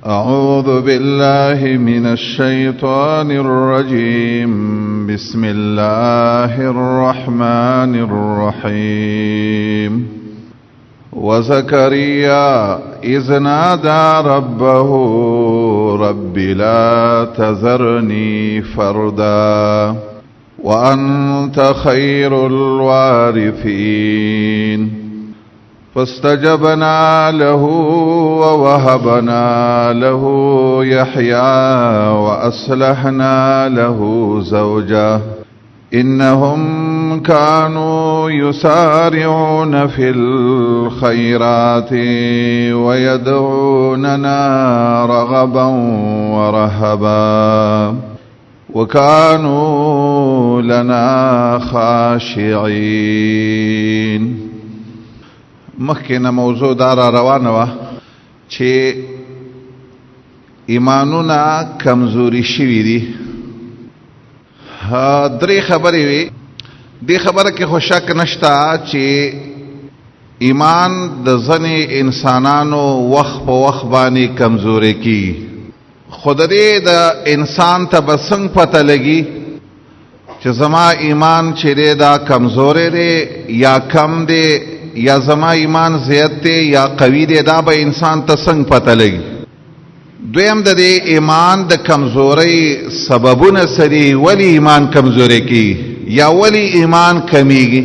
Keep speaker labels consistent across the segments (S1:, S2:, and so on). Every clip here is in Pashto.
S1: أعوذ بالله من الشيطان الرجيم. بسم الله الرحمن الرحيم. وزكريا إذ نادى ربه رب لا تذرني فردا وأنت خير الوارثين. فاستجبنا له ووهبنا له يحيى وأصلحنا له زوجه إنهم كانوا يسارعون في الخيرات ويدعوننا رغبا ورهبا وكانوا لنا خاشعين. مخکې موضوع دارا روانه وه چې ایمانونه کمزوري شوي دي. درې خبرې وي. دې خبره کې خو شک نشته چې ایمان د ځینې انسانانو وخت په وخت باندې کمزوري کیږي، خو د دې د انسان ته به څنګه پته لګي چې زما ایمان چې دی دا کمزوری دی یا کم دی یا زما ایمان زیات دی یا قوی دی، دا به انسان ته څنګه پته لګي. دویم د دې ایمان د کمزورۍ سببونه څه دي، ولی ایمان کمزوری کی یا ولی ایمان کمیږي،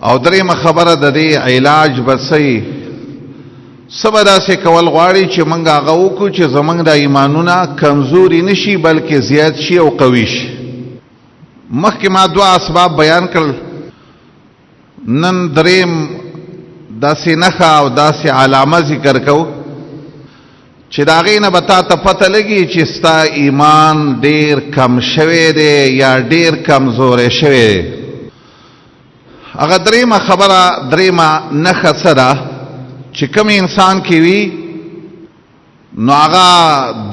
S1: او درېیمه خبره د دې علاج به څه څه به داسې کول غواړي چې موږ هغه وکړو چې زموږ د ایمانونه کمزوري نشي بلکې زیات شي او قوي شي. مخکې ما دوه اسباب بیان کړل، نن دریم داسې نښه او داسې علامه ذکر کوو چې د هغې نه به تا ته پته لګي چې ستا ایمان ډېر کم شوی دی یا ډېر کمزوری شوی دی. هغه دریمه خبره، دریمه نښه څه ده چې کوم انسان کې وي نو هغه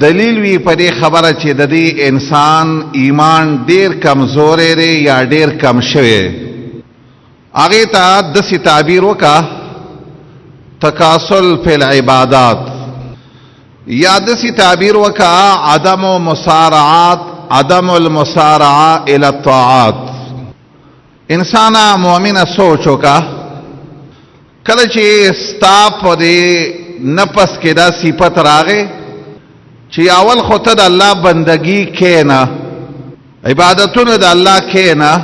S1: دلیل وي په دې خبره چې د دې انسان ایمان ډېر کمزوری دی یا ډېر کم شوی دی. هغې ته داسې تعبیر وکړه تکاسل فی العبادات، یا داسې تعبیر وکړه عدم المسارعه الی الطاعات. انسانا مؤمنه سوچ وکړه کله چې ستا په دې نفس کې دا صفت راغې چې اول خو ته د الله بندگی کېنه، عبادتونه د الله کېنه،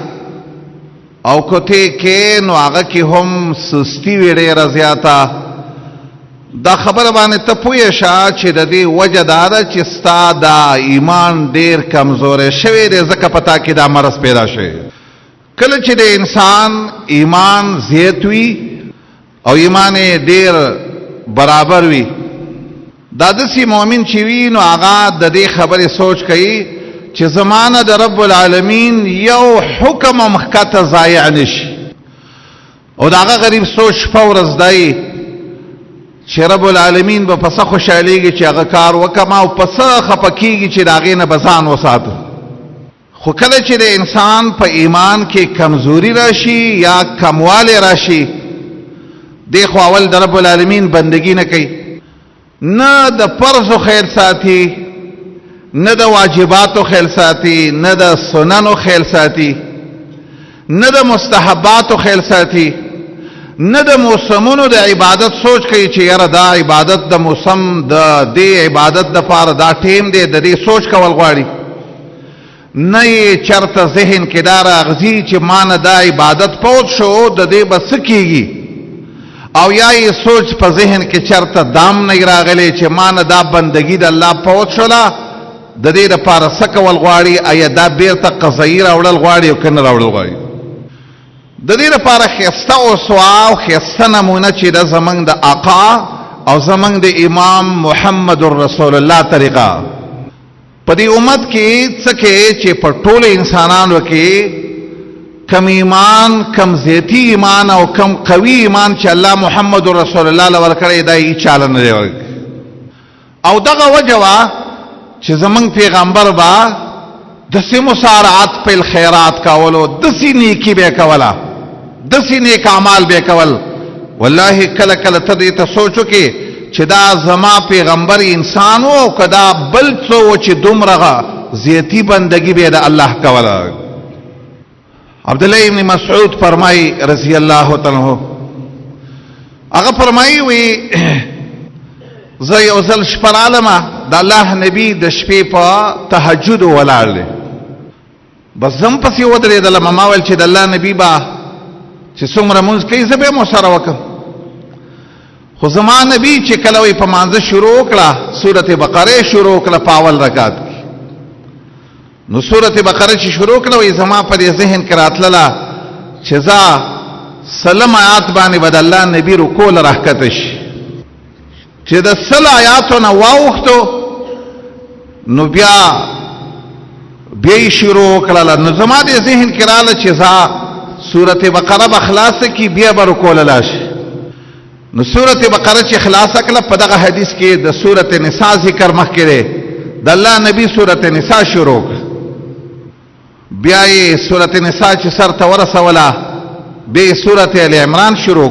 S1: او کته کې نو هغه کې هم سستی وي ډېره زیاته. دا خبره باندې ته پوه شه چې د دې وجه دا ده چې ستا دا ایمان ډېر کمزوری شوی دی، ځکه په تا کې دا مرض پیدا شوی. کله چې د انسان ایمان زیات وي او ایمان ډېر برابر وي، دا داسې مؤمن چې وي نو هغه د دې خبرې سوچ کوي چې زمانه د رب العالمین یو حکم مخکته ضایع نشي، او دا هغه غریب سوچ په ورځ دی چې رب العالمین به پسه خوشحالیږي چې هغه کار وکړم او پسه خفه کېږي چې د هغې نه به ځان وساتو. خو کله چې د انسان په ایمان کې کمزوري راشي یا کموالی راشي، دی خو اول د رب العالمین بندگی نه کوي، نه د فرضو خیال ساتي، نه د واجباتو خیال ساتي، نه د سننو خیال ساتي، نه د مستحباتو خیال ساتي، نه د موسمونو د عبادت سوچ کوي چې یاره دا عبادت د موسم د دې عبادت دپاره دا ټیم دی د دې سوچ کول غواړي، نه یې چرته ذهن کې دا راغځي چې ما نه دا عبادت پوت شو د دې به څه کېږي، او یا یې سوچ په ذهن کې چرته دام نه راغلی چې ما نه دا بندگی د الله پوت شوله، د دې دپاره څه کول غواړي، آیا دا بیرته قضایي راوړل غواړي او که نه راوړل غواړي. د دې لپاره ښایسته اسوه او ښایسته نمونه چې ده زموږ د آقا او زموږ د امام محمد رسول الله طریقه. په دې امت کې څه کې چې په ټولو انسانانو کې کم ایمان، کم زیتی ایمان او کم قوي ایمان چې الله محمد رسول الله له ورکړی دا یې چاله نه دی ورکړی. او دغه وجه وه چې زمونږ پیغمبر با دسی مسارعات په الخيرات کولو، دسی نیکی به کولا، دسی نیک اعمال به کول. والله کله کله ته دې ته سوچو کې چې دا زما پیغمبر انسان او کدا بل څو چې دومره زیاتی بندگی به د الله کوله. عبد الله ابن مسعود فرمای رضی الله تعالی عنہ هغه فرمایي وی زه یو ځل شپه رالمه د الله نبی د شپې په تهجد ولاړ دی بس زم پسې ودرېدلم ما ویل چې د الله نبی با چې څومره مونځ کوي زه به مو سره وکړم خو زما نبی چې کله وی په مانځه شروع کړه سورت بقره شروع کړه په اول رکعت نو سورت بقره چې شروع کړه وی زما په ذهن کې راتلله چې زه سلم آیات باندې بد الله نبی رکوع لراحکته شي چې د سل آیاتونه واوختو نو بیا شروع کړه نو زما د ذهن کې رااله چې زه سورت بقره به خلاص کی بیا به رکوع لاشي نو سورت بقره چې خلاص کړه په دغه حدیث کې د سورت نساء ذکر مخکې دی د الله نبی سورت نساء شروع بیا یې سورت نساء چې سر ته ورسوله بیا سورت ال عمران شروع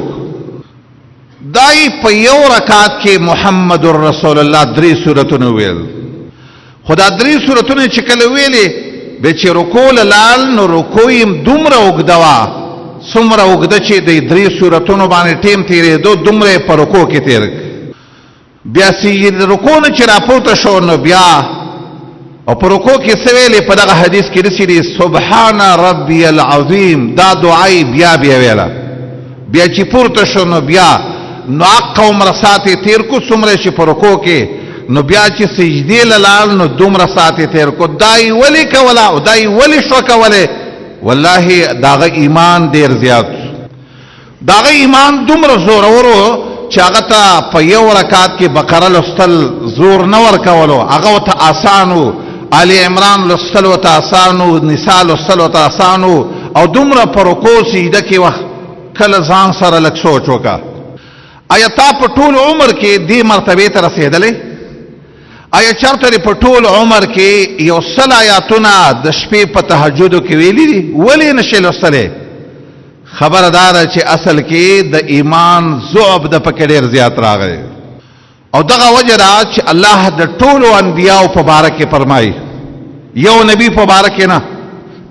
S1: دای په یو رکعت کې محمد رسول الله درې سورتونه ویل خدا درې سورتونه چې کله ویلې به چې رکوع لال نو رکوع یې دومره وګدوا څومره وګده چې د درې سورتونو باندې ټیم تیرېدو دومره په رکوع کې تیر بیا سجده رکوع نه چې راپورته شو نو بیا او په رکوع کې څه ویلې په دغه حدیث کې رسېږي سبحان ربي العظیم دا دعای بیا ویله بیا چې پورته شو نو بیا نو اقا عمر ساعت تیر کو څومره چې په رکوع کې نو بیا چې سجدې لال نو دومره ساعت تیر کو دای ولی کولا او دای ولی شو کوله والله داغه ایمان ډیر زیات داغه ایمان دومره زور ورو چې هغه ته په یو رکعت کې بقره لوستل زور نه ور کولو هغه ته آسانو آل عمران لوستل ته آسانو نساء لوستل ته آسانو او دومره پر رکوع سجده کې وخت کله ځان سره لک سوچ وکا آیا تا په ټول عمر کې دې مرتبه ته رسیدلې آیا چرته په ټول عمر کې یو سل آیاتونه د شپې په تهجد کې ویلي دي ولې نشي لوستلې خبردار چې اصل کې د ایمان ذوب د پکې ډېر زیات راغی او دغه وجه دا چې الله د ټولو انبیاو په باره کې فرمایي یو نبی په باره کې نه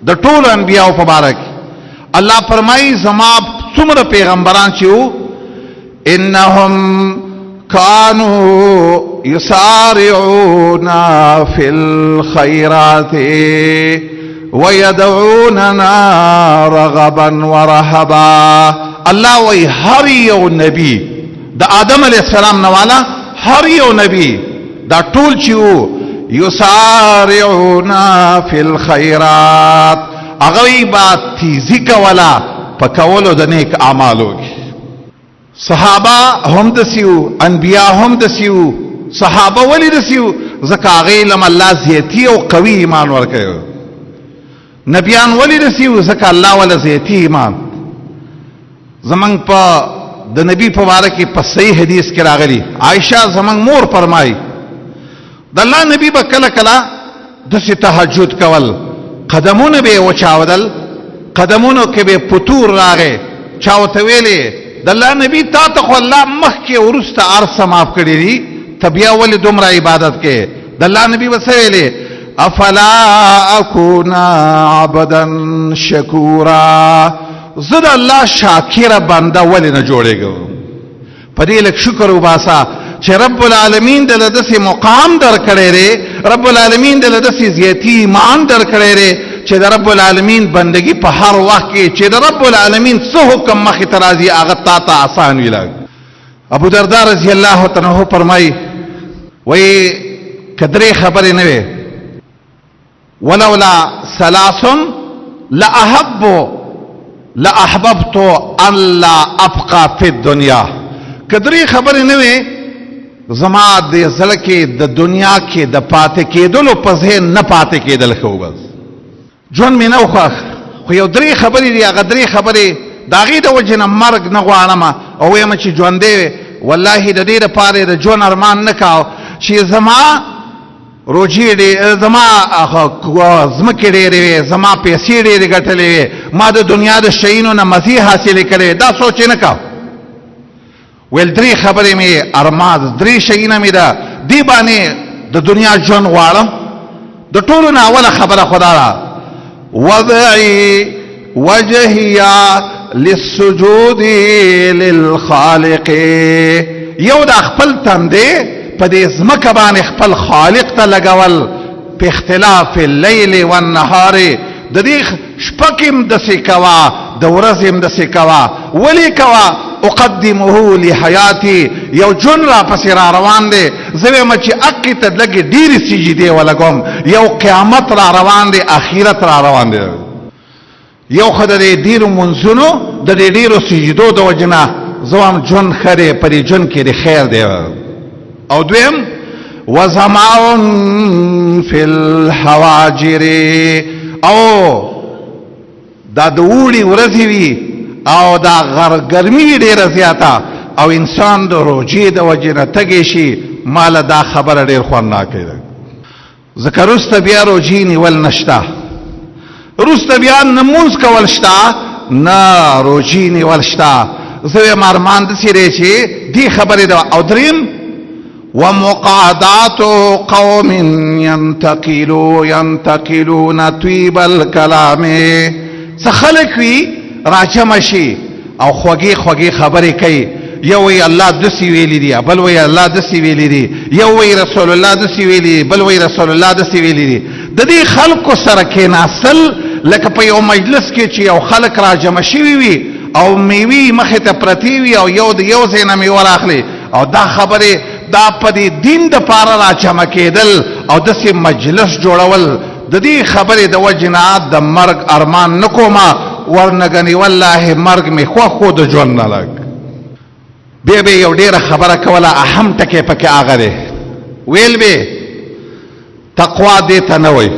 S1: د ټولو انبیاو په باره کې الله فرمایي زما څومره پیغمبران چې وو انهم كانوا يسارعون في الخيرات ويدعوننا رغبا ورهبا الله وی هر یو نبی د آدم علیہ السلام نوالا هر یو نبی دا ټول چې يسارعون في الخيرات هغه با تیزی کولا په کولو د نیک اعمالو صحابه هم دسیو انبیاء هم دسیو صحابه ولی دسیو زکا غیلم الله زیتی او قوی ایمان ورکیو نبیان ولی دسیو زکا الله ولا زیتی ایمان زمان پا د نبی په باره کې په صحیح حدیث کې راغلی عائشہ زمان مور فرمای د الله نبی به کله کله د تهجد کول قدمونه به وچاودل قدمونو کې به پتور راغې چاوته ویلې د الله نبی تا ته خو الله مخکې ورسته ارسه معاف کړی دي تبیا ولې دومره عبادت کې د الله نبی وسویلې افلا اكون عبدا شکورا زد الله شاکر بنده ولې نه جوړېږم په دې لک شکر وباسا چې رب العالمین دل دسې مقام در کړی دی رب العالمین دل دسې زیاتی ایمان در کړی دی چې د رب العالمین بندگی په هر وخت کې چې د رب العالمین څه حکم مخې ته راځي هغه تا ته آسان وي لږ ابو درداء رضی الله تعالی عنہ فرمایي وایي که درې خبرې نه وې ولولا ثلاث لأحببت ان لا ابقى في الدنيا که درې خبرې نه وې زما د زړه کې د دنیا کې د پاتې کېدلو په ذهن نه پاتې کېدل خو بس ژوند مې نه وخوښ خو یو درې خبرې دي هغه درې خبرې د هغې د وجې نه مرګ نه غواړم او وایم چې ژوندی والله د دې دپاره د ژوند ارمان نه کاو چې زما روجي زما ځمکې ډېرې وې زما پیسې ډېرې ګټلې وې ما د دنیا د شیانو نه مزې حاصلې کړې دا سوچ یې نه کاو ویل درې خبرې مې ارمان درې شیونه مې ده دې باندې د دنیا ژوند غواړم. د ټولو نه اوله خبره خدا ده وضعي وجهي للسجود للخالق. یو د خپل تندې په دې ځمکه باندې خپل خالق ته لګول په اختلاف الليل والنهار. د دې شپه کې هم داسې کوه د ورځې هم داسې کوه. ولې کوه؟ اقدمه لحیاتي، یو جون را پسې را روان دی. زه وایم چې اقې ته لږې ډېرې سجدې ولګوم. یو قیامت را روان دی، اخرت را روان دی. یو خو د دې ډېرو منځونو د دې ډېرو سجدو د وجې نه زه وایم ژوند ښه دی، په دې ژوند کې د خیر دی. او دویم وزماء فی الحواجر، او دا د اوړي ورځې وي او دا ګرمي وي ډېره زیاته او انسان د روجې د وجې نه تږی شي. ماله دا خبره ډېر خوندناکه ده. ځکه وروسته بیا روجې نیول نشته، وروسته بیا نه مونځ کول شته نه روجې نیول شته. زه وایم ارمان داسې دی چې دې خبرې ده. او دریم ومقعدات قوم ينتقلون طيب الكلام. څه خلک وي راجمع شي او خوږې خوږې خبرې کوي. یو وی الله داسې ویلي دي، بل وی الله داسې ویلي دي، یو وی رسول الله داسې ویلي دي، بل وی رسول الله داسې ویلي دي. د دې خلکو سره کېناستل لکه په یو مجلس کې چې یو خلک راجمع شوي وي او میوې مخې ته پرتې وي او یو د یو ځای نه میوه راخلي او دا خبرې دا په دې دین د پاره راجمع کېدل او داسې مجلس جوړول. د دې خبرې د وجې نه د مرګ ارمان نه کومه، ورنګنې والله مرګ مې خوښ خو د ژوند نه لږ. بیا به یو ډېره خبره کوله، اهم ټکی پکې هغه دی. ویل به تقوا دې ته نه وایي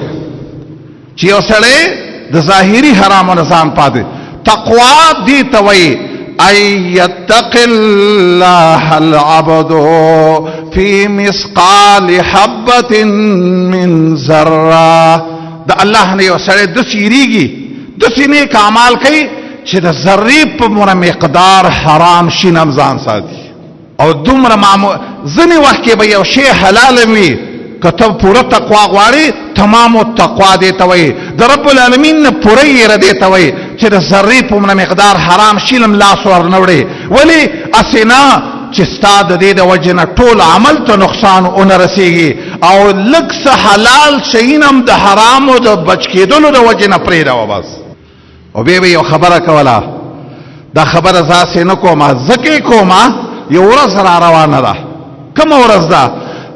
S1: چې یو سړی د ظاهري حرامو نه ځان پاتې. تقوا دې ته وایي أن يتق الله العبد في مثقال حبة من ذرة. د الله نه یو سړی داسې یریږي، داسې نیک اعمال کوي چې د ذرې په مقدار حرام شي نه ځان ساتي. او دومره ځینې وخت کې به یو شی حلال وي، که ته پوره تقوا غواړې تمام التقوا دې ته وایي. د رب العالمین نه پوره یېره دې ته وایي چې د ذرې په مقدار حرام شي لم لاس ورنه وړې. ولې؟ هسې نه چې ستا د دې د وجې نه ټول عمل ته نقصان ونه رسېږي او لږ څه حلال شیونه هم د حرامو د بچ کېدلو د وجې نه پرېږدوه بس. او بیا به یو خبره کوله، دا خبره زه هسې نه کومه، ځکه کومه یو ورځ را روانه ده. کومه ورځ ده؟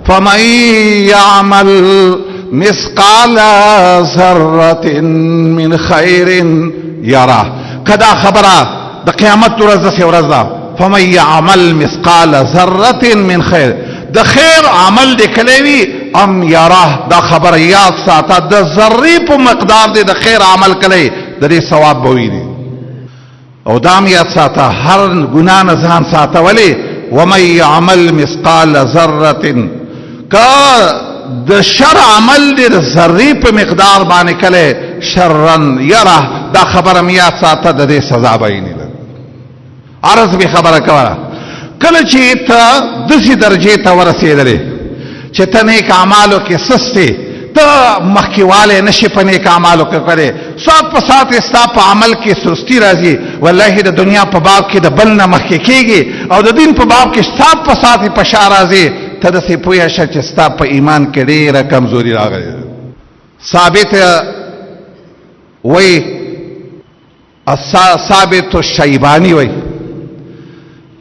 S1: فمن يعمل مثقال ذرة من خير يره. کدا خبره د قیامت ورځ داسې ورځ ده. فمن يعمل مثقال ذرة من خير، د خیر عمل دې کلی وي ام یره، دا خبره یاد ساته د ذرې په مقدار دې د خیر عمل کلی د دې ثواب به وي. او دام یاد ساته هر ګناه نه ځان ساته. ولې؟ ومن يعمل مثقال ذرة، که د شر عمل دې د ذرې په مقدار باندې کلی شرا یره، دا خبره مې یاد ساته د دې سزا به یې نه. عرض به خبره کوله کله چې ته داسې درجې ته ورسېدلې چې ته نیک اعمالو کې سستې، ته مخکېوالی نشي په نیک اعمالو کې کړی، سات په سات ستا په عمل کې سستی راځي. والله د دنیا په باب کې د بل نه مخکې کېږي او د دین په باب کې سات په سات په شا راځي. ته داسې پوه شه چې ستا په ایمان کې ډېره کمزوري راغلې. ثابت وایي ثابت الشیبانی وایي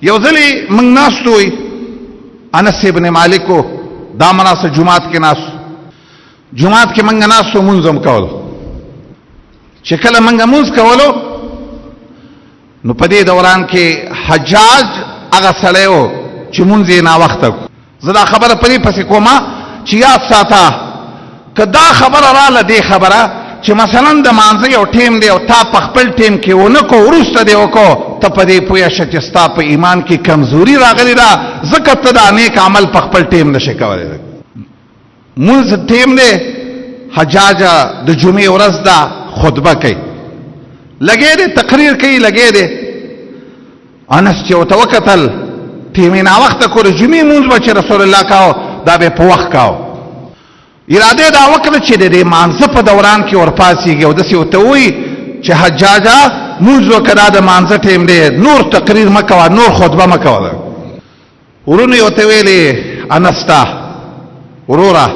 S1: یو ځلې موږ ناستو وي، انس ابن مالکو دا مناسه جماعت کې ناستو، جماعت کې موږ ناستو مونځ هم کولو. چې کله موږ مونځ کولو نو په دې دوران کې حجاج هغه سړی و چې مونځ یې ناوخته. زه دا خبره په دې پسې کومه چې یاد ساته که دا خبره راله دې خبره چې مثلا د مانځه یو ټیم دی او تا په خپل ټیم کې ونه کو وروسته دې وکړو، ته په دې پوه شه چې ستا په ایمان کې کمزوري راغلې ده، ځکه ته دا نیک عمل په خپل ټیم نشې کولی. مونځ ټیم دی، حجاج د جمعې ورځ ده، خطبه کوي، لګې دی تقریر کوي، لګې دی. انس چې ورته وکتل ټیمې ناوخته کورې جمعې مونځ به چې رسول الله کاو دا به په وخت کاو. اراده دا وکړه چې د مانځه په دوران کې ورپاسېږي او داسې ورته ووایي چې حجاجه مونځ وکړه د مانځه ټیم دی، نور تقریر مه کوه، نور خطبه مه کوه. ورونو یې ورته ویلې انستا وروره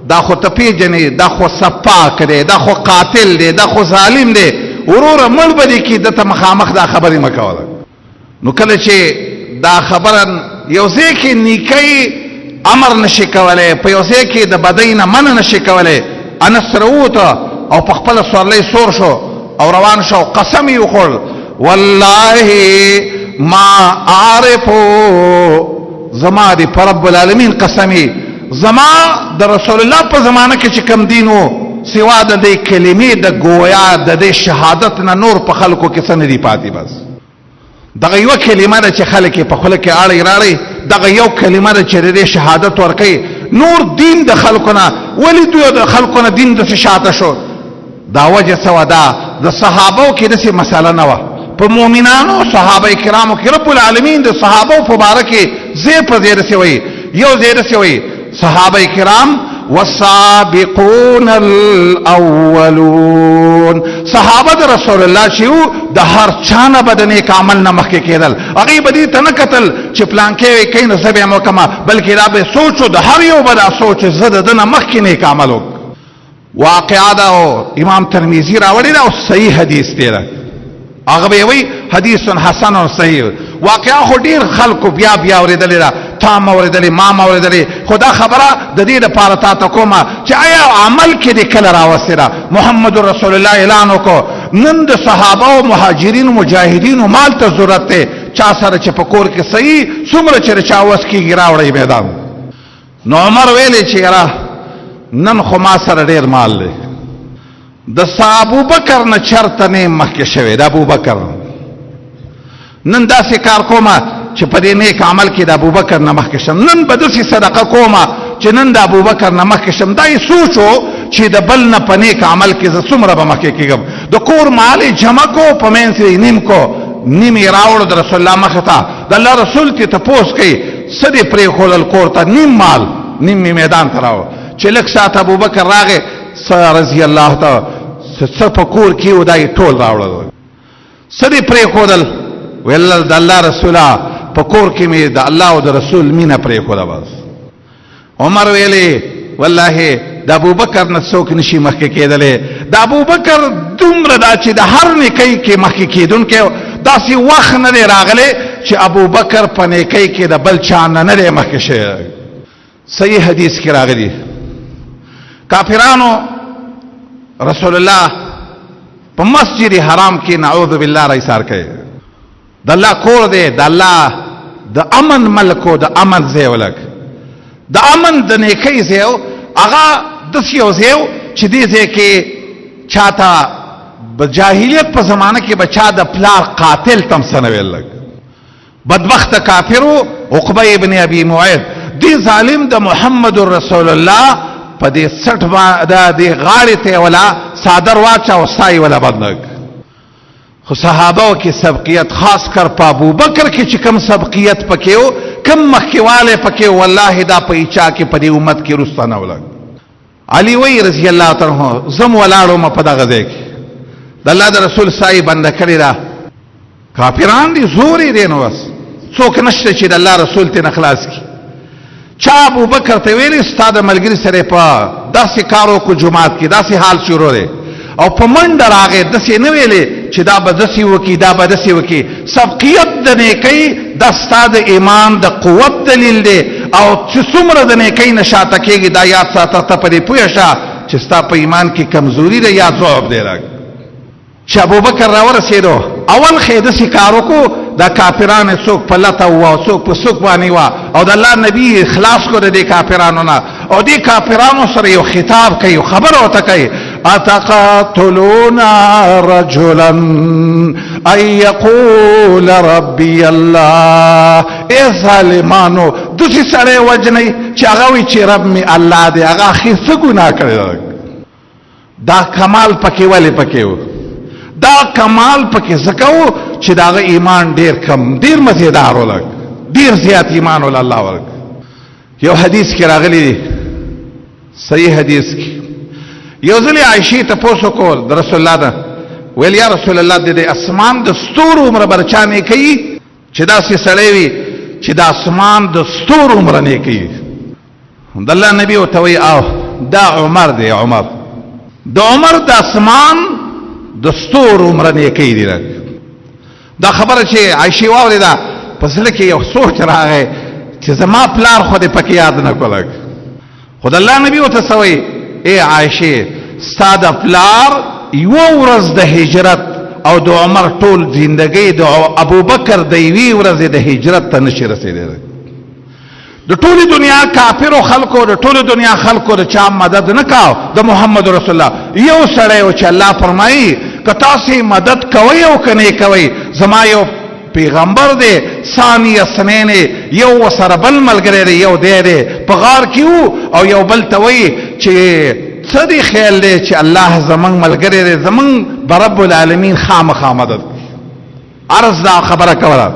S1: دا خو ته پیژنې دا خو سپاک دی، دا خو قاتل دی، دا خو ظالم دی، وروره مړ به دې کي دته مخامخ دا خبرې مه کوله. نو کله چې دا خبره یو ځای کې نیکۍ امر نشي کولی، په یو ځای کې د بدۍ نه منع نشي کولی، انس راووته او په خپله سورلۍ سور شو او روان شو. قسم یې وخوړ والله ما عارفو، زما دی پر رب العالمین قسمی، زما د رسول الله په زمانه کې چې کم دین و سوا د دې کلمې د گویا د دې شهادت نه نور په خلکو کې څه نه دي پاتې. بس دغه یو کلمه ده چې خلک په خوله کې اړی راړی، دغه یو کلمه ده چې د شهادت ورکوي، نور دین د خلکو نه ولې دوی د خلکو نه دین داسې شاته شو. دا وجه څه وه؟ دا د صحابو کې داسې مسله نه وه. په مؤمنانو صحابه کرامو کې رب العالمین د صحابو په باره کې ځای په ځای داسې وایي، یو ځای داسې وایي صحابه کرام والسابقون الاولون، صحابه د رسول الله چې وو د هر چا نه به د نیک عمل نه مخکې کېدل، هغوی به دې ته نه کتل چې پلانکی وی کوي نو زه به یې هم وکړم، بلکې دا به سوچ و د هر یو به دا سوچ چې زه د ده نه مخکې نیک عمل وکړم. واقعه ده او امام ترمذي راوړې ده او صحیح حدیث دی ده، هغه به وی حدیث حسن او صحیح. واقعا خو ډیر خلکو بیا بیا اوریدلې ده، تا ما اوریدلې، ما اوریدلې، خدا خبره د دې لپاره تا ته کومه چې آیا عمل کې دې کله راوستې ده. محمد رسول الله اعلان وکړو نن د صحابه او مهاجرین مجاهدینو مال ته ضرورت دی، چا سره چې په کور کې صحیح څومره چې چا وس کېږي راوړی میدان. نو عمر ویلې چې یاره نن خو ما سره ډیر مال دی، د ابوبکر نه چرته نه مخکې شوی، د ابوبکر نن داسې کار کومه چې په دې نیک عمل کې د ابوبکر نه مخکې شم، نن به داسې صدقه کومه چې نن د ابوبکر نه مخکې شم. دا یې سوچو چې د بل نه په نیک عمل کې زه څومره به مخکې کېږم. د کور مال یې جمع کو، په منځ یې نیم کو، نیم یې راوړو د رسول الله مخې ته، د الله رسول ته تپوس کوي څه دې پرېښودل کور ته؟ نیم مال، نیم یې میدان ته راوړ. چې لږ ساعت ابوبکر راغی رضی الله تعالی څه په کور کې و دا یې ټول راوړل. څه دې پرېښودل؟ ویل د الله رسوله په کور کې مې د الله او د رسول مینه پرېښوده. بس عمر ویلې والله د ابوبکر نه څوک نشي مخکې کېدلی، د ابوبکر دومره دا چې د هر نیکۍ کې مخکې کېدونکی داسې وخت نه دی راغلی چې ابوبکر په نیکۍ کې د بل چا نه دی مخکې شوی. صحیح حدیث کې راغلی کافرانو رسول الله په مسجد حرام کې نعوذ بالله را ایثار کوي. د الله کور دی، د الله د امن ملک او د امن ځای ولک، د امن د نیکۍ ځای هغه داسې یو ځای چې دې ځای کې چاته د جاهلیت په زمانه کې به چا د پلار قاتل تم څه نه ویل. بدبخته کافر عقبه ابن ابي معيط دی ظالم د محمد رسول الله په دې سټ د غاړې ته ولا صادر واچا او سای ولا بدلک. خو صحابه کې سبقیت خاص کر په ابوبکر کې چې کم سبقیت پکې و، کم مخکیواله پکې، والله دا په اچا کې په دې امت کې رستانه ولګ. علي وی رضی الله تعالی عنہ زم ولاړو ما په دغه ځای کې د الله د رسول سای بند کړی دا کافران دي زوري دي نو بس څوک نشته چې د الله رسول ته نخلاص کی. چا ابوبکر ته ویلي استاد ملګری سره په داسې کارو کو جمعات کې داسې حال شروع دی او په منډه راغی، داسې نه ویلې چې دا به داسې وکړي دا به داسې وکړي. سبقیت د نیکۍ دا ستا د ایمان د قوت دلیل دی او چې څومره د نیکۍ نه شاته کېږي دا یاد ساته، ته په دې پوه شه چې ستا په ایمان کې کمزوري ده یا ضعف دی. چې ابوبکر راورسېدو اول خې داسې کار وکړو دا کافرانو څوک په لته وه او څوک په څوک باندې وه او د الله نبي خلاص کړو د دې کافرانو نه او دې کافرانو سره یو خطاب کوي، خبره ورته کوي اتقاتلون رجلا ان یقول ربی الله. ای ظالمانو داسې سړی وجنئ چې هغه وایي چې رب مې الله دی، هغه اخر څه ګناه کړی؟ دا کمال پکې ولې پکې و؟ دا کمال پکې ځکه و چې دا ایمان ډیر کم، ډیر مزیدار ولګ، ډیر زیات ایمان ول الله ورک. یو حدیث کې راغلی دی، صحیح حدیث کې یو ځل عائشہ ته پوښتنه کول د رسول الله ده، ویل یا رسول الله د اسمان د ستورو عمر برچانه کوي چې دا سي سړی وي چې د اسمان د ستورو عمر نه کوي. د الله نبی او توي او دا عمر دی، عمر د عمر د اسمان د ستورو عمر نه کوي دی. دا خبره چې عائشہ واوریدا پس لکه یو سوچ راغی چې زما پلار خو دې پکې یاد نه کولک. خدای الله نبی او تسوي اے عائشہ ستاد پلار یو ورځ د هجرت او د عمر ټول زندګۍ د ابوبکر د یوې ورځې د هجرت ته نشي رسیدلی. د ټولې دنیا کافرو خلکو د ټولې دنیا خلکو د چا مدد نه کاو د محمد رسول الله یو سړی او چې الله فرمایي که تاسې مدد کوئ او که نه کوئ زما یو پیغمبر دی ثانی اثنین یو سره بل ملګری دی یو دی په غار کې او یو بل ته وایي چې څه دی خیال دی چې الله زمونږ ملګری دی زمونږ برب العالمین خامخا مدد. عرض دا خبره کوله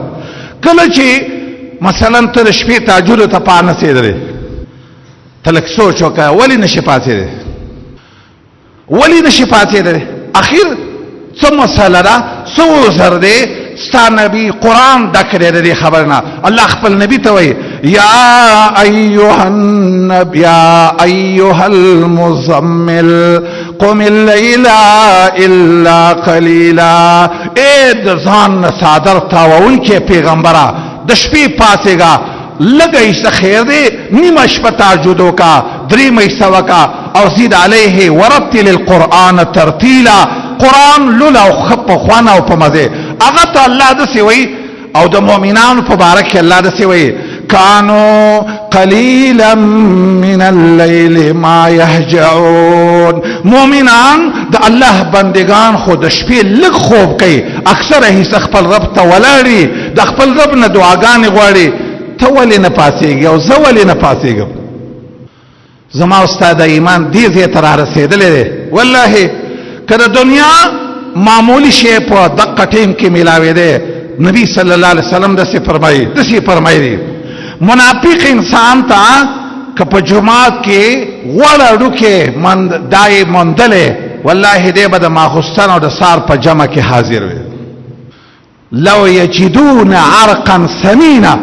S1: کله چې مثلا ته د شپې تهجد ته پانسېدلې ته لږ سوچ وکړه ولې نشي پاڅېدلی، ولې نشي پاڅېدلی؟ اخر څه مسله ده، څه عذر دی؟ ستا نبی قرآن ډک دی د دې خبر نه. الله خپل نبی ته وایي یا ایها النبی یا ایها المزمل قم اللیل الا قلیلا. اے د ځان نه څادر تاوونکې پیغمبره د شپې پاڅېږه، لږه حصه خیر دی، نیمه شپه تهجد وکړه، درېیمه حصه وکړه او زید علیه ورتل القرآن ترتیلا. قرآن لوله او ښه په خوند او په مزې. هغه ته الله داسې وایي او د مؤمنانو په باره کې الله داسې وایي کانو قلیلا من اللیل ما یهجعون. مؤمنان د الله بندگان خو د شپې لږ خوب کوي، اکثره حصه خپل رب ته ولاړي، د خپل رب نه دعاګانې غواړي. ته ولې نه پاڅېږې او زه ولې نه پاڅېږم؟ زما او ستا د ایمان دې ځای ته رارسېدلی دی. والله که د دنیا معمولی شی په دقه ټیم کې میلاوېدی، نبی صلی الله علیه وسلم داسې فرمایي منافق انسان ته که په جماعت کې غوړه ډوکې دای موندلې، والله دی به د ماخوستن او د سار په جمع کې حاضر وي. لو یجدون عرقا ثمینا.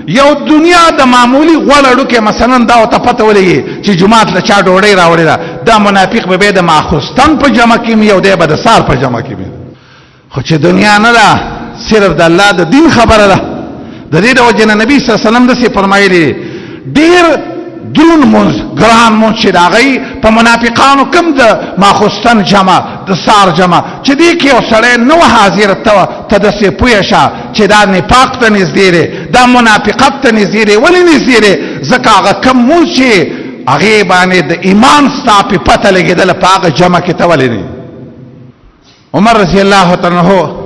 S1: یو دنیا د معمولی غوړه ډوکې مثلا دا ورته پته ولګي چې جماعت له چا ډوډۍ راوړې ده، دا منافق به د ماخوستن په جمع کې یو دی به د سار په جمع کې وي. خو چې دنیا نه ده، صرف د الله د دین خبره ده. د دې د وجې نه نبی صلی الله علیه وسلم داسې فرمایلي ډېر درون مونځ ګران مونځ چې د هغوی په منافقانو کم د ماخوستن جمع د سار جمع چې دې کې یو سړی نه و حاضر ته داسې پوه شه چې دا نفاق ته نږدې دی، دا منافقت ته نږدې دی. ولې نږدې دی؟ ځکه هغه کم مونځ چې هغې باندې د ایمان ستا پې پته لګېدله په هغه جمع کې ته ولې نه. عمر رضی الله تعالی عنه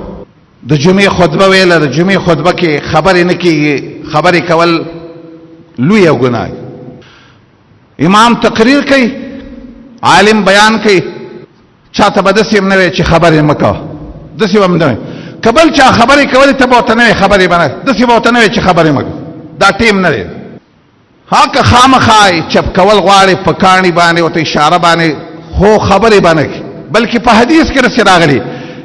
S1: د جمعې خطبه ویله، د جمعې خطبه کې خبرې نه کېږي، خبرې کول لویه ګناه. امام تقریر کوي، عالم بیان کوي، چاته به داسې هم نه وایي چې خبرې مه کوه، داسې به هم نه وایي. که بل چا خبرې کولې ته به ورته نه وایي خبرې به نه، داسې به ورته نه وایي چې خبرې مه کوه، دا ټیم نه دی. ها که خامخا چپ کول غواړې په کاڼي باندې ورته اشاره باندې هو خبرې به نه کوي. بلکې په حدیث کې داسې راغلي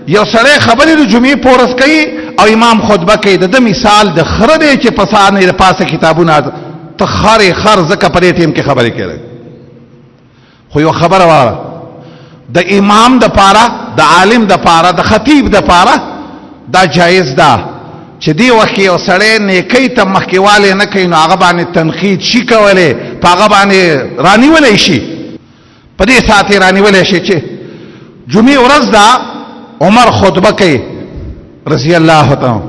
S1: یو سړی خبرې د جمعې په ورځ کوي او امام خطبه کوي، د ده مثال د خره دی چې په سهار نه د پاسه کتابونه ته خر ځکه په دې ټیم کې خبرې کوي. خو یو خبره واره د امام د پاره، د عالم د پاره، د خطیب د پاره دا جایز ده چې دی وخت یو سړی نیکۍ ته مخکېوالی نه کوي نو هغه باندې تنقید شي کولی، په هغه باندې رانیولی شي، په دې ساعت یې رانیولی شي چې جمعې ورځ ده عمر خطبه کوي رضی الله تعالی.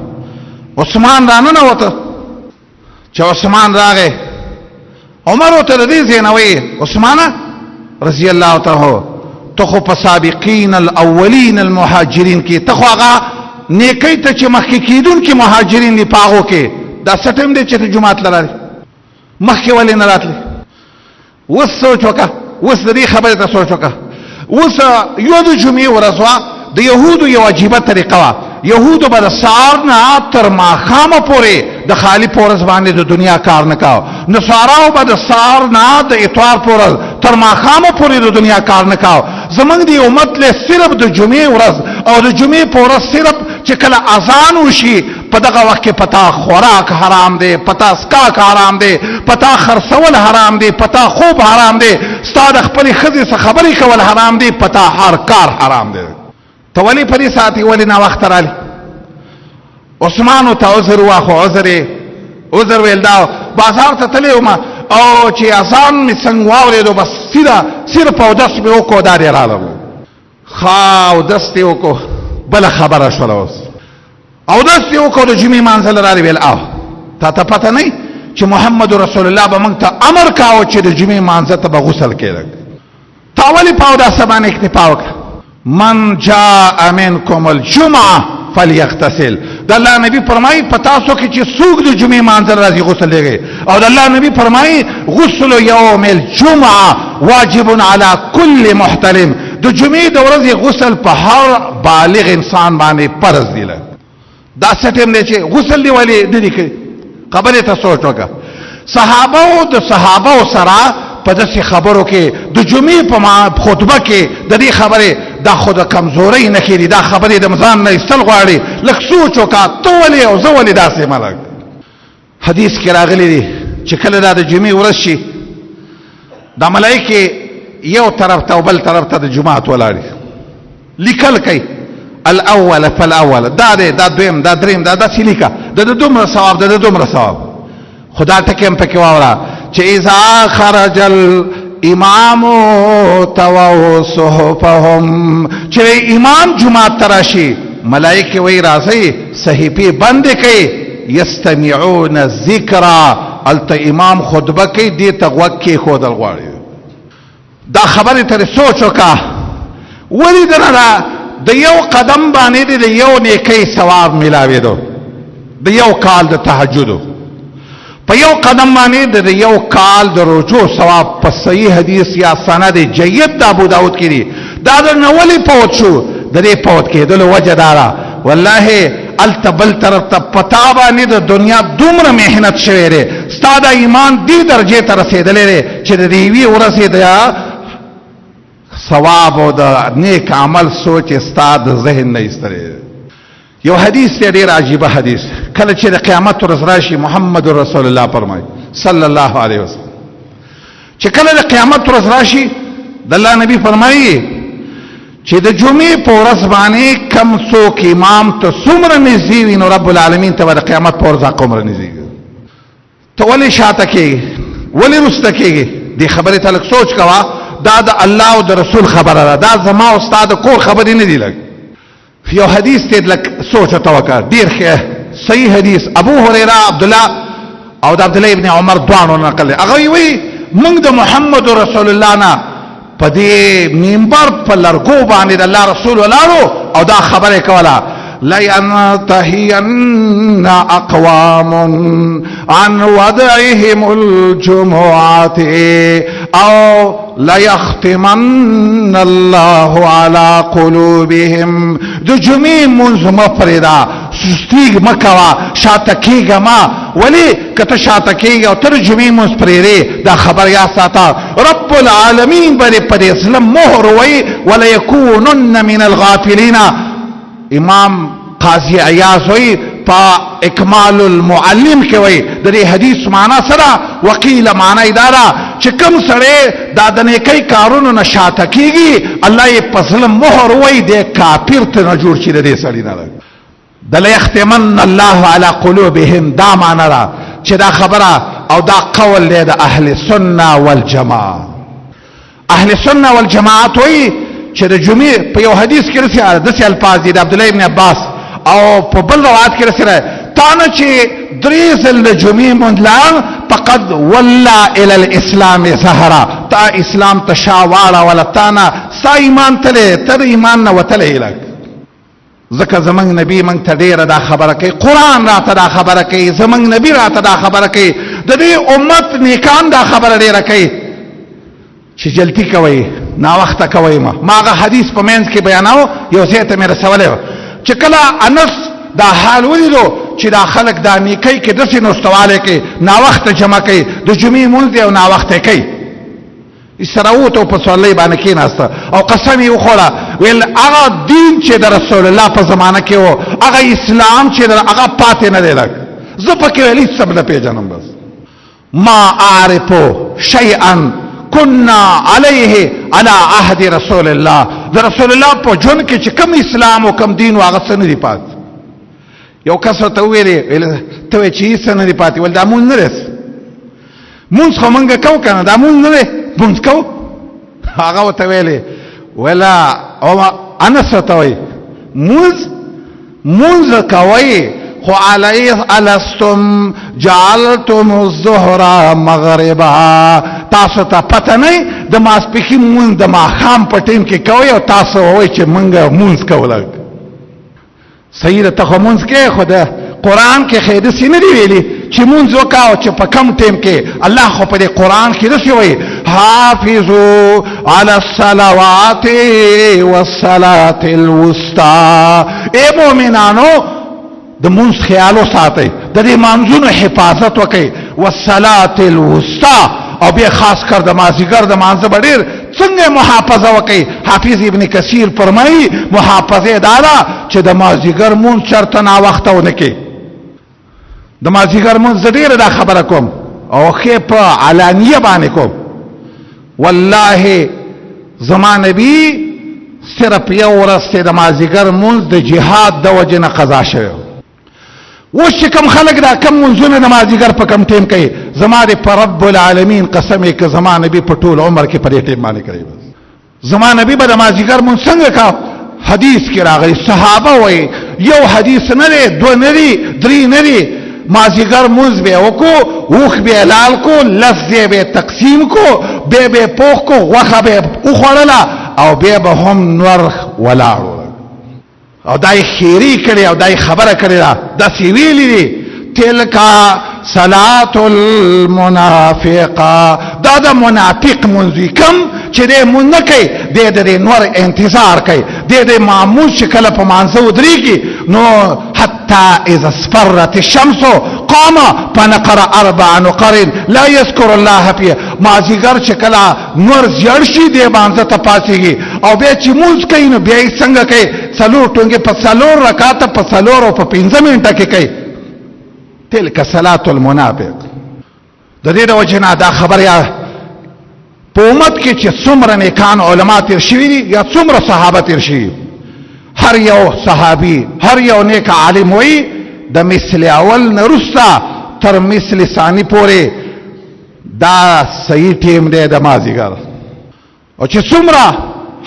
S1: عثمان را ننوته، چې عثمان راغی عمر ورته د دې ځای نه وایي عثمانه رضی الله تعالی ته خو په سابقین الاولین المهاجرین کې ته خو هغه نیکۍ ته چې مخکې کېدونکي مهاجرین دي په هغو کې دا څه ټیم دی چې ته جومات له رالې مخکې ولې نه راتلې؟ اوس سوچ وکړه، اوس د دې خبرې ته سوچ وکړه. اوس یو د جمعې ورځ وه، د یهودو یو عجیبه طریقه وه، یهودو به د سهار نه تر ماښامه پورې د خالی پورز باندې د دنیا کار نه کاو نصاراو به د سار نه د اتوار پورز تر ماښامه پورې د دنیا کار نه کاو زمونږ د امت له صرف د جمعې ورځ او د جمعې په ورځ صرف چې کله اذان وشي په دغه وخت کې پتا خوراک حرام دی پتا سکاک حرام دی پتا خرڅول حرام دی پتا خوب حرام دی ستا د خپلې ښځې څخه خبرې کول حرام دی پتا هر کار حرام دی ته ولې په دې ساعت ولې ناوخته رالې عثمان ته عذر واخو عذر ویل دا بازار ته تللی وم او چې اذان مې څنګه واورېدو بس صرف اودس مې وکړو دا دی راغلم ښه اودس دې وکړو بله خبره شوله اوس اودس دې وکړو د جمعې مانځل راغلی ویل او تا ته پته نه چې محمد رسول الله به موږ ته امر کاوه چې د جمعې مانځه ته به غسل کېدک تا ولې په اوداسه باندې اکتفا وکړه من جاء منکم الجمعه فلیغتسل د الله نبی فرمایي په تاسو کې چې څوک د جمعې مانځل راځي غسل لري او د الله نبی فرمایي غسل یوم الجمعه واجب علی کل محتلم د جمعې د ورځې غسل په هر بالغ انسان باندې فرض دی دا ستیم دی چې غسل دی ولې د دې کې خبره ته سوچ وکړه صحابه سره په داسې خبرو کې د جمعې په خطبه کې د دې خبرې دا خود کمزوري نه کېږي دا خبرې د مزان نه ایستل غواړي لږ سوچ وکړه ته ولې او زه ولې داسې ملک حدیث کې راغلی دی چې کله دا د جمعې ورځ شي دا ملایکې یو طرف ته او بل طرف ته د جماعت ولاړي لیکل کوي الاول فالاول دا دی دا دویم دا دریم دا داسې لیکه د دومره ثواب د دومره ثواب خدا ټکې هم پکې واوره چې اذا خرج الامام تووا صحفهم چې امام جمعه تراشي ملائکه وی راځي صحیفه بند کوي یستمعون الذکر الته امام خطبه کوي دې تغوک کې خودل غواړي دا خبره تر سوچ وکړه ولی دره د یو قدم باندې د یو نیکی ثواب ملاوي دو د یو کال د تهجد په یو قدم باندې د یو کال د رجوع ثواب په صحیح حدیث یا سند جید د ابو داود کې دی دا د نولی پوت شو د دې پوت کې د وجه دارا والله التبل طرف ته پتا باندې د دنیا دومره مهنت شوی دی ستاد ایمان دې درجه ته رسیدلې چې د دې وی ورسې د ثواب او د نیک عمل سوچ ستاد ذهن نه ایستره یو حدیث دی ډیر عجیب حدیث کله چې د قیامت ورځ راشي محمد رسول الله فرمایي صلی الله علیه وسلم چې کله د قیامت ورځ راشي د الله نبی فرمایي چې د جمعې په ورځ باندې کم څوک امام ته څومره نږدې وي نو رب العالمین ته د قیامت په ورځ څومره نږدې ته ولې شاته کېږي ولې رسته کېږي دې خبرې ته لږ سوچ کوه دا د الله او د رسول خبره ده دا زما او استاد کور خبرې نه دي لګ یو حدیث ته لږ سوچ وکړه ډیر ښه صحیح حدیث ابو هريره عبد الله او د عبد الله ابن عمر دوانو نقل هغه وی موږ د محمد رسول الله نه په دې منبر په لرګو باندې د الله رسول ولاړو او دا خبره کوله لا ينتهين اقوام عن وضعهم الجمعات او لا يختمن الله على قلوبهم د جميع منظم فردا سستیگ مکوا شاتکیگا ما ولی کتا شاتکیگا و ترجمی منسپریره دا خبر یا ساتا رب العالمین بری پر اسلام مهروی ولا یکونن من الغافلین امام قاضی عیاض ہوئی پا اکمال المعلم کے وئی در حدیث معنی سرا وقیل معنی ادارا چکم سڑے دادنے کئی کارون نشاتا کی گی اللہ یہ پسلم مہر ہوئی دے کافر تنجور چی دے سڑی نہ لگ دل یختمن اللہ علی قلوبهم دا معنی را چی دا خبرہ او دا قول دے دا اہل سنہ والجماع اہل سنہ والجماعت ہوئی چی دا جمعی پا یو حدیث کی رسی دسی الفاظ دی دا عبداللہ ابن عباس او په بل روایت کې رسېږي تانه چې دریزل د جمعې مندلان فقد ولا الى الاسلام سهرا تا اسلام تشاواړه ولا تانه سا ایمان تله تر ایمان نه وتله الک ځکه زمنګ نبی مونږ ته ډیره دا خبره کوي قران راته دا خبره کوي زمنګ نبی راته دا خبره کوي د دې امت نیکان دا خبره ډیره کوي چې جلتی کوي نا وخت کوي ماغه حدیث په منځ کې بیاناو یو ځای ته مې رسوله چې کله انس دا حال ولیدو چې دا خلک دا نیکی کې داسې نوستوالی کوي ناوخته جمع کوي د جمعې مونځ دی او ناوخته کوي سره ووت او په سورلۍ باندې کېناسته او قسم یې وخوړه ویل هغه دین چې د رسول الله په زمانه کې و هغه اسلام چې هغه پاتې نه دی لږ زه پکې ویل هېڅ څه نه پېژنم بس ما اعرف شیئا كنا عليه على عهد رسول الله د رسول الله په جون کې چې کوم اسلام او کوم دین واغه څه نه دی پات یو کس ته ویلې ته چې څه نه دی پات ول دا مونږ نه رس مونږ خو مونږ کو کنه دا مونږ نه مونږ کو هغه ته ویلې ولا او انا ستوي مونږ کوي خو علیه الستم جعلتم الظهر مغربا تاسو ته پته نه د ماسپخین مونږ د ماښام په ټیم کې کوي او تاسو وایي چې مونږ مونځ کوو صحیح ده ته خو مونځ کې خو د قرآن کې خیر داسې نه دی ویلي چې مونځ وکړه او چې په کم ټیم کې الله خو په دې قرآن کې داسې وایي حافظوا على الصلوات والصلاة الوسطى ای مؤمنانو د مونځ خیال وساتئ د دې مانځونو حفاظت وکئ والصلاة الوسطى او بیا خاص کر د مازیګر د مانځه به ډېر څنګه محافظه وکئ حافظ ابن کثیر فرمایي محافظه دا ده چې د مازیګر مونځ چرته ناوخته ونه کړي د مازیګر مونځ زه ډېره دا خبره کوم او ښې په علانیه باندې کوم والله زما نبي صرف یو ورځ د مازیګر مونځ د جهاد د وجې نه قضا شوی اوس چې کوم خلک دا کم منځونه د مازدیګر په کم ټیم کوي زما د په رب العالمین قسم یې که زما نبي په ټول عمر کې په دې ټیم باندې کوي زما نبي به د مازدیګر مونځ څنګه کا حدیث کې راغلی صحابه وایي یو حدیث نه دی دوه نه دي درې نه دي مازدیګر مونځ به وکړو اوښ به حلال کو لس دی به تقسیم کو بیا به پوخ کو غوښه به وخوړله او بیا به هم نور ولاړو او دای خیری کړي او دای خبره کړي دا سی ویلی دي تلکا صلات المنافقه دا د منافق منځي کم چې دې مونږ نه کوي دې نور انتظار کوي دې معمول شکل په مانځه ودرېږي نو حتى اذا اصفرت الشمس قام فنقر اربع نقر لا يذكر الله فيها مازیګر چې کله نور زیړ شي دې مانځه ته پاتېږي او بیا چې مونځ کوي نو بیا یې څنګه کوي څلور ټونګې په څلور رکعاته په څلور او په 15 منټه کې کوي تلک صلاة المنافق د دې د وجې نه دا خبر یا په امت کې چې څومره نیکان علما تیر شوي دي یا څومره صحابه تیر شوي هر یو صحابي هر یو نیک عالم وایي د مثل اول نه وروسته تر مثل ثاني پورې دا صحیح ټیم دی د مازدیګر او چې څومره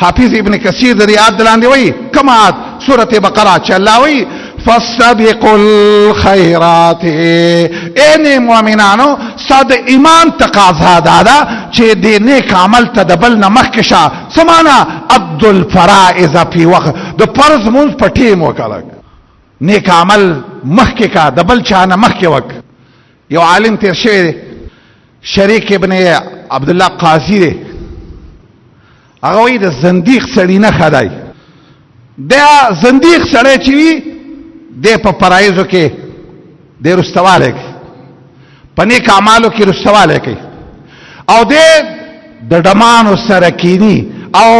S1: حافظ ابن کثیر د دې آیت لاندې وایي کوم آیت سورة بقره چې الله وایي فاستبقوا الخيرات ان مؤمنانو صد ایمان تقاضا دادا چې دې نیک عمل ته د بل نه مخکې شه سمانا عبد الفرائض فی وقت د فرض مونږ په ټیم وکړه نیک عمل مخکې کا د بل چا نه مخکې وک یو عالم تیر شوی دی شریک ابن عبد الله قاضی دی هغه وایي د زندیق سړي نه خدای دا زندیق سړی چې وي د په فرایضو کې د رستواله کوي په نیک اعمالو کې رستواله کوي او د ډمانو سره کینی او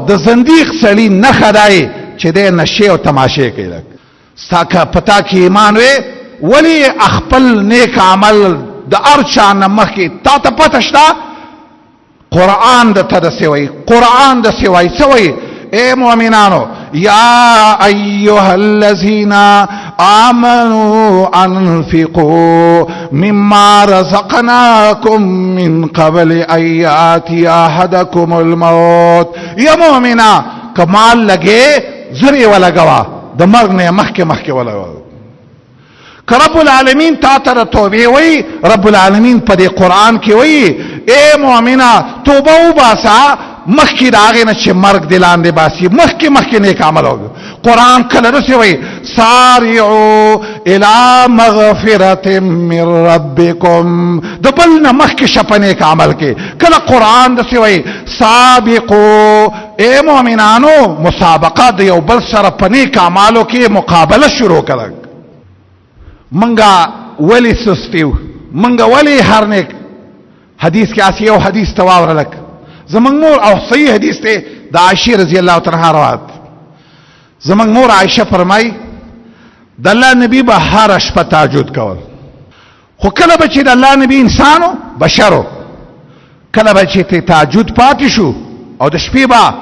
S1: د زندیق سړي نه خدای چې د نشه او تماشه کوي ساکه پتا کې ایمان وي ولی خپل نیک عمل د ارچا نه مخکې تا ته پته شته قرآن د ته داسې وایي قرآن داسې وایي څه وایي اے مؤمنانو یا ایها الذین آمنوا انفقوا مما رزقناکم من قبل ان یاتی احدکم الموت یا مؤمنا کمال لگے زری ولګوا د مرګ نه مخکې ولګوا رب العالمین تا تر توبه وی رب العالمین په دې قران کې وی اے مؤمنا توبه وباسا مخکې داغه نه چې مرګ دلاندې باسي مخکې نیک عمل وکړه قران کله رسې وی سارعوا الى مغفرة من ربكم د بل نه مخکې شپه نیک عمل کې کله قران رسې وی سابقوا اے مؤمنانو مسابقه د یو بل سره په نیک اعمالو کې مقابله شروع کړه منګه ولی سستیو منګه ولی هر نیک حدیث کې اسی یو حدیث تواور لک زمنګ مور او صحیح حدیث ته د عائشہ رضی الله تعالی عنها روایت زمنګ مور عائشہ فرمای د الله نبی به هر شپه تهجد کول خو کله به چې د الله نبی انسانو بشرو کله به چې تهجد پاتې شو او د شپې به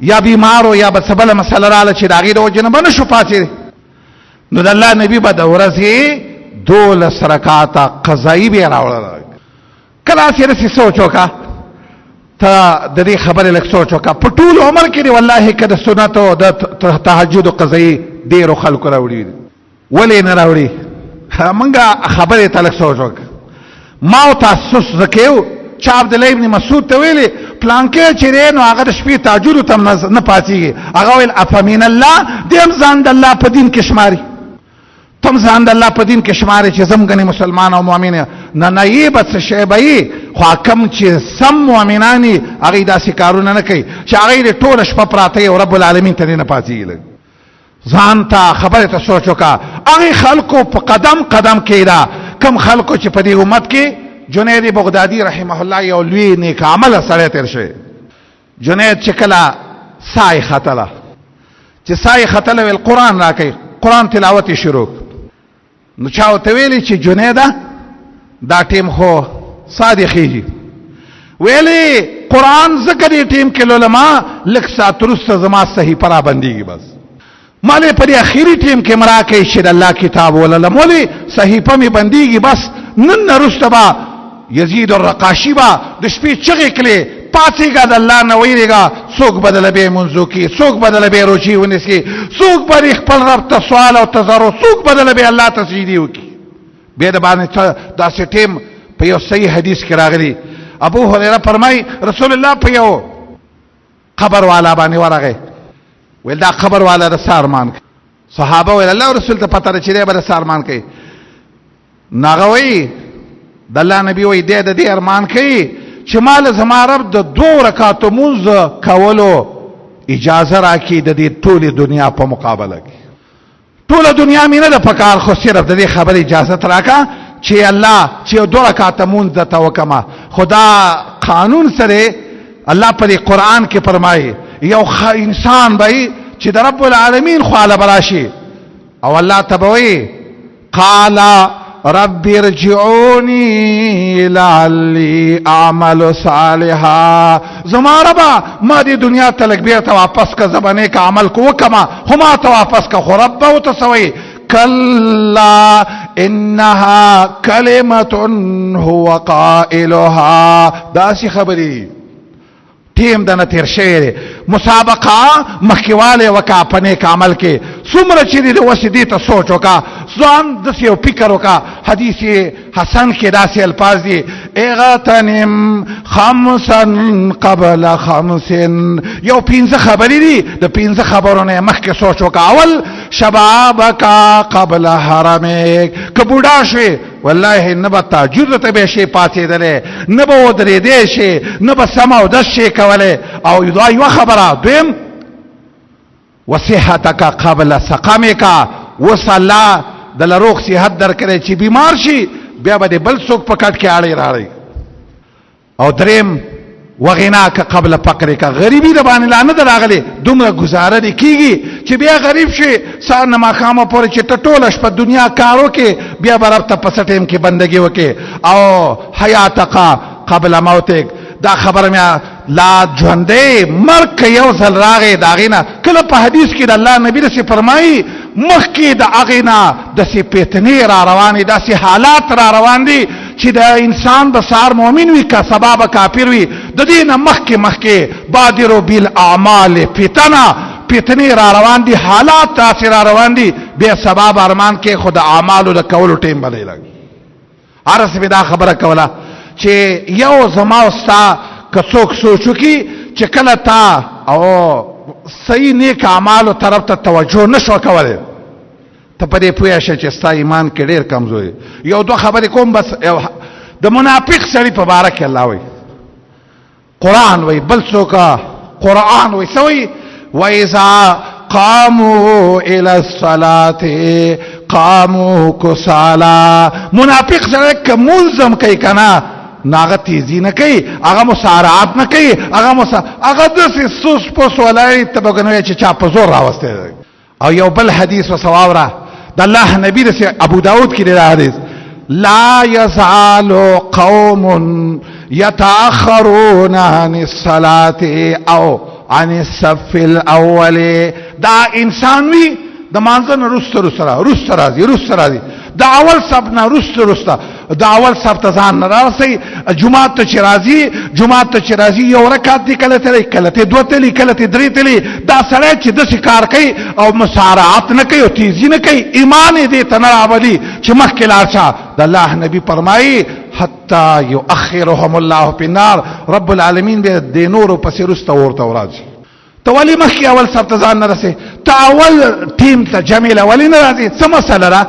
S1: یا بیمارو یا به سبله مسله رااله چې د هغې د وجې نه به نه شو پاتې نو د الله نبی به د ورځې 12 رکعاته قضایي به یې راوړله کله هسې داسې سوچ وکړه ته د دې خبرې لږ سوچ وکړه په ټول عمر کې دې والله که د سنتو د تهجد قضایي ډېرو خلکو راوړي ولې نه راوړي موږ خبرې ته لږ سوچ وکړه ما او تاسو زکیو چې عبدالله ابن مسعود ته ویلې پلانکې چې دی نو هغه د شپې تهجدو ته نه پاڅېږي هغه ویل افمن الله دی هم ځان د الله په دین کې شماري تم ځان د الله په دین کې شماري چې زم ګنې مسلمان او مؤمن نه نه یې به څه شی به یې خو کم چې سم مؤمنان یې هغې داسې کارونه نه کوي چې هغې د ټوله شپه پراته یې او رب العالمین ته دې نه پاڅېږي لږ ځان ته خبرې ته سوچ وکړه هغې خلکو په قدم قدم کې ده کم خلکو چې په دې امت کې جنید بغدادي رحمه الله یو لوی نیک عمله سړی تېر شوی جنید چې کله ساه یې ختله چې ساه یې ختله ویل قرآن راکوي قرآن تلاوت یې شروع نو چا ورته ویلې چې جنیده دا ټیم خو ساه دې خېږي ویلې قرآن ځکه دې ټیم کې لولما لږ ساعت وروسته زما صحیفه را بندېږي بس مالې په دې اخري ټیم کې مې راکوي چې د الله کتاب وللم ولې صحیفه مې بندېږي بس نن نه وروسته به یزید الرقاشي با د شپې چغې کړې پاڅېږه د الله نه ویرېږه څوک به دله بیا منځو کړي څوک به دله بیا روجې ونیسي څوک به خپل رب ته سوال او تضرع څوک به دله بیا الله ته سجدې وکړي بیا د باندې داسې ټیم په یو صحیح حدیث کې راغلی ابو هریره فرمایي رسول الله په یو قبر والا باندې ورغی ویل دا قبر والا د څه ارمان کوي صحابه ویل الله رسول ته پته ده چې دی به د څه ارمان کوي نو هغه وایي د الله نبی وایي دی د دې ارمان کوي چې مال زما رب د 2 رکعاتو مونځ کولو اجازه راکړي د دې ټولې دنیا په مقابله کې ټوله دنیا مې نه ده پکار خو صرف د دې خبرې اجازت راکړه چې الله چې 2 رکعاته مونځ درته وکړمه خدا قانون سره الله په قرآن کې فرمایي یو انسان به چې د رب العالمین خواله براشي او الله ته به وایي قال رب ارجعوني لعلی اعمل صالحا زما ربا ما دی دنیا ته لږ بیرته واپس که زه به نیک عمل کو وکړمه خو ما ته واپس که خو رب به ورته څه وایي کلا انها کلمة هو قائلها داسې خبرې ټیم دنه تیر شوی دی مسابقه مخکېوالی وکړه په نیک عمل کې څومره چې دی د وسې دې ته سوچ وکړه ځان داسې یو فکر وکړه حدیث حسن کې داسې الفاظ دي اغتنم خمسا قبل خمس یو 15 خبرې دي د 15 خبرو نه مخکې سوچ وکړه اول شبابک قبل حرمک که بوډا شوې والله نه به تهجد ته به شي پاڅېدلی نه به ودرېدی شي نه به سم اودس شي کولی او دا یوه خبره دویم وصحتک قبل سقمک اوس الله دله روغ صحت درکړی چې بیمار شي بیا به د بل څوک په کټ کې اړې راړی او دریم وغناک قبل فقرک غریبی د باندې لا نه ده راغلی دومره ګزاره دې کېږي چې بیا غریب شي سهار نه ماښامه پورې چې ته ټوله شپه دنیا کار وکړې بیا به رب ته په څه ټیم کې بندګي وکړې او حیاتک قبل موتک دا خبره مې لا ژوندی مرګ که یو ځل راغی د هغې نه کله په حدیث کې د الله نبي داسې فرمایي مخکې د هغې نه داسې فتنې را روانې داسې حالات را روان دي چې د انسان به سهار مؤمن وي که سبا به کافر وي د دې نه مخکې بادرو بالاعمال فتنې را روان دي حالات داسې را روان دي بیا سبا به ارمان کې خو د اعمالو د کولو ټیم به دی لګي هرڅه مې دا خبره کوله چې یو زما او ستا که څوک سوچ وکړي چې کله تا او صحیح نیک اعمالو طرف ته توجه نه شو کولی ته په دې پوه شه چې ستا ایمان کې ډېر کمزوري یو 2 خبرې کوم بس د منافق سړي په باره کې الله وایي قرآن وایي بل څوک قرآن وایي څه وایي وَإِذَا قَامُوا إِلَى الصَّلَاةِ قاموا كسالا. منافق سره که ملزم کوي کنا ناغه تیزی نه کوي، هغه مسارعات نه کوي، هغه داسې سوس پوس ولای ته بګنوي چې چا په زور راوسته. او یو بل حدیث وسواوره د الله نبی رسول ابو داود کې دی حدیث، لا يزال قوم يتأخرون عن الصلاة او عن الصف الاول. دا انسان وی د مانځنه رست راځي دا اول صف نه رست دا اول صف ته ځان نه راسي. جمعه ته چې راځي یو رکعت دی، کله ته دوه تلی، کله ته درې تلی. دا سړی چې د کار کوي او مسارعات نه کوي او تیزی نه کوي، ایمان دې ته نه راولي چې مخکې لاړ شه. د الله نبی فرمایي حتی یؤخرهم الله فی النار، رب العالمین به د نورو پسې رسته ورته راځي. ته ولې مخکې اول صف ته ځان نه رسې؟ ته اول ټیم ته جمیله ولې نه راځې؟ څه مسله ده؟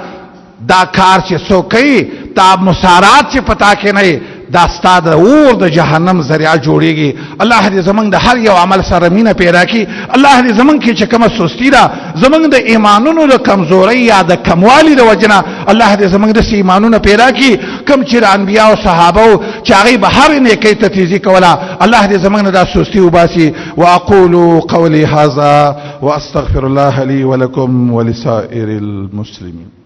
S1: دا کار چې څوک کوي تا مسارات چې پتا کې نه دا ستا د اور د جهنم ذریعہ جوړیږي. الله دې زمونږ د هر یو عمل سره مینه پیدا کړي. الله دې زمونږ کې چې کومه سستی ده، زمونږ د ایمانونو د کمزورۍ یا د کموالي د وجنه، الله دې زمونږ د ایمانونو پیدا کړي. کوم چې د انبیاء او صحابه چې هغه به هر نیکۍ ته تیزی کوله، الله دې زمونږ د سستی وباسي. واقول قولي هذا واستغفر الله لي ولكم ولسائر المسلمين.